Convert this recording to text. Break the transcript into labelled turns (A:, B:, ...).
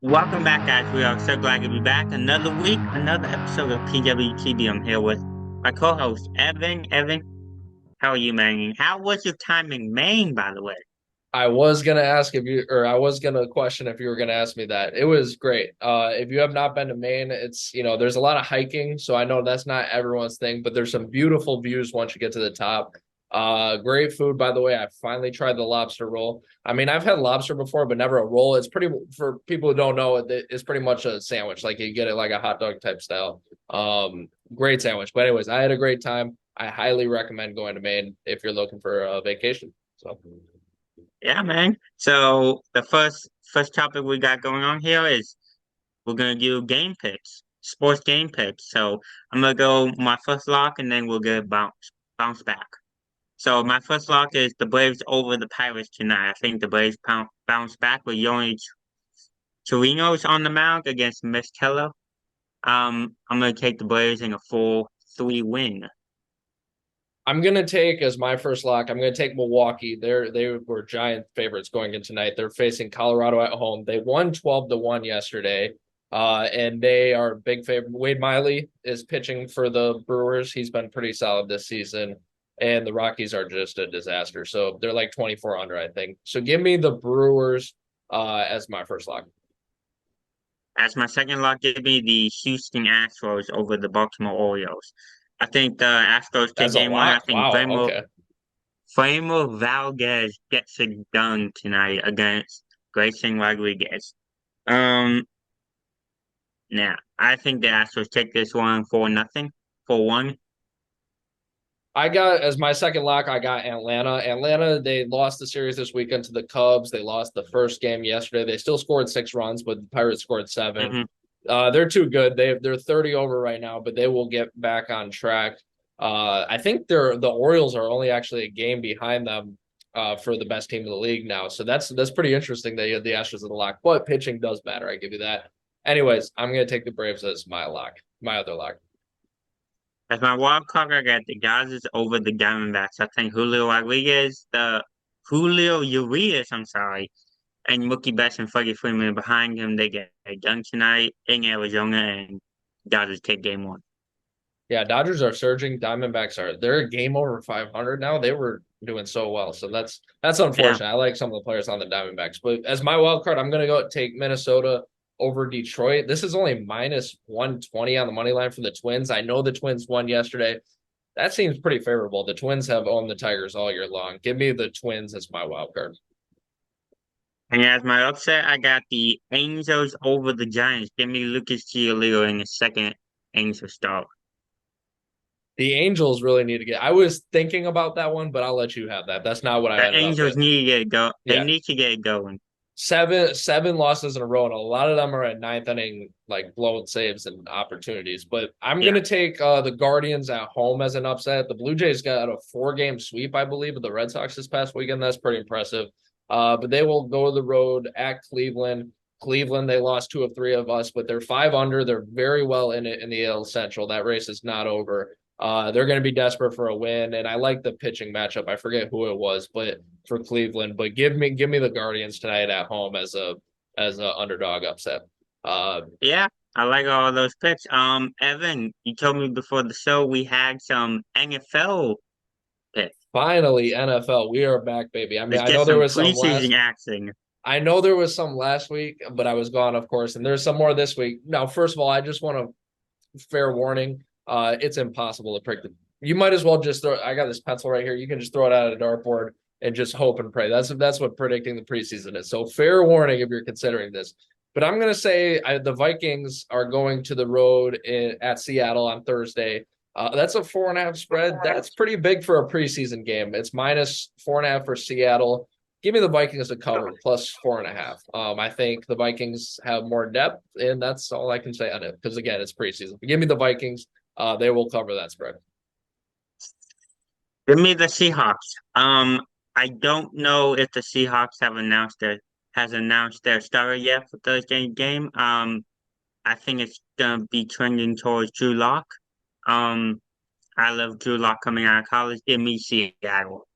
A: Welcome back, guys. We are so glad to be back. Another week, another episode of PWTB. I'm here with my co-host, Evan. Evan, how are you, man? How was your time in Maine, by the way?
B: I was gonna ask if you, or I was gonna question if you were gonna ask me that. It was great. If you have not been to Maine, there's a lot of hiking, so I know that's not everyone's thing, but there's some beautiful views once you get to the top. Great food, by the way. I finally tried the lobster roll. I mean, I've had lobster before, but never a roll. It's pretty, for people who don't know, it's pretty much a sandwich. Like you get it like a hot dog type style. Great sandwich. But anyways, I had a great time. I highly recommend going to Maine if you're looking for a vacation. So.
A: Yeah, man. So the first topic we got going on here is we're gonna do game picks, sports game picks. So I'm gonna go my first lock, and then we'll get bounce back. So my first lock is the Braves over the Pirates tonight. I think the Braves bounce back with Yoni Chirinos on the mound against Miss Keller. I'm gonna take the Braves in a 4-3 win.
B: I'm gonna take as my first lock. I'm gonna take Milwaukee. They were giant favorites going in tonight. They're facing Colorado at home. They won 12-1 yesterday, and they are big favorite. Wade Miley is pitching for the Brewers. He's been pretty solid this season, and the Rockies are just a disaster. So they're like 24 under, I think. So give me the Brewers as my first lock.
A: As my second lock, give me the Houston Astros over the Baltimore Orioles. I think the Astros take
B: That's a
A: game one. I
B: lock.
A: think
B: Wow. Okay.
A: Framer Valdez gets it done tonight against Grayson Rodriguez. Um, Now I think the Astros take this one for nothing, for one.
B: I got as my second lock, I got Atlanta. Atlanta, they lost the series this weekend to the Cubs. They lost the first game yesterday. They still scored 6 runs, but the Pirates scored seven.
A: Hmm.
B: They're too good. They're 30 over right now, but they will get back on track. I think the Orioles are only actually a game behind them for the best team in the league now. So that's pretty interesting that you have the Astros in the lock. But pitching does matter. I give you that. Anyways, I'm gonna take the Braves as my lock, my other lock.
A: As my wild card, I got the Dodgers over the Diamondbacks. I think Julio Urias, I'm sorry, and Mookie Betts and Freddie Freeman behind him. They get it done tonight in Arizona, and Dodgers take game one.
B: Yeah, Dodgers are surging. Diamondbacks are they're a game over 500 now. They were doing so well, so that's
A: Yeah,
B: unfortunate. I like some of the players on the Diamondbacks, but as my wild card, I'm gonna go take Minnesota over Detroit. This is only minus 120 on the money line for the Twins. I know the Twins won yesterday. That seems pretty favorable. The Twins have owned the Tigers all year long. Give me the Twins as my wild card.
A: and as my upset, I got the Angels over the Giants. Give me Lucas Giolito in the second Angels start.
B: The Angels really need to get. I was thinking about that one, but I'll let you have that. That's not what I
A: The
B: ended up
A: Angels
B: with.
A: need to get it go. They
B: Yeah,
A: need to get it going.
B: seven losses in a row, and a lot of them are at ninth inning, like blown saves and opportunities. But I'm
A: Yeah.
B: gonna take the Guardians at home as an upset. The Blue Jays got a 4-game sweep, I believe, of the Red Sox this past weekend. That's pretty impressive. But they will go to the road at Cleveland. Cleveland, they lost two of three of us, but they're five under. They're very well in it in the AL Central. That race is not over. They're going to be desperate for a win, and I like the pitching matchup. I forget who it was, but for Cleveland. But give me the Guardians tonight at home as a underdog upset.
A: Yeah, I like all those picks. Evan, you told me before the show we had some NFL picks.
B: Finally, NFL, we are back, baby. I mean,
A: Let's get some preseason action.
B: I know there was some last week, but I was gone, of course, and there's some more this week. Now, first of all, I just want to fair warning. It's impossible to predict. You might as well just throw. I got this pencil right here. You can just throw it out at a dartboard and just hope and pray. That's what predicting the preseason is. So fair warning if you're considering this. But I'm gonna say the Vikings are going to the road at Seattle on Thursday. That's a 4.5 spread. That's pretty big for a preseason game. It's minus 4.5 for Seattle. Give me the Vikings to cover plus 4.5. I think the Vikings have more depth, and that's all I can say on it. Because again, it's preseason. But give me the Vikings. They will cover that spread.
A: Give me the Seahawks. I don't know if the Seahawks has announced their starter yet for Thursday's game. I think it's gonna be trending towards Drew Lock. Um, I love Drew Lock coming out of college. Give me Seattle.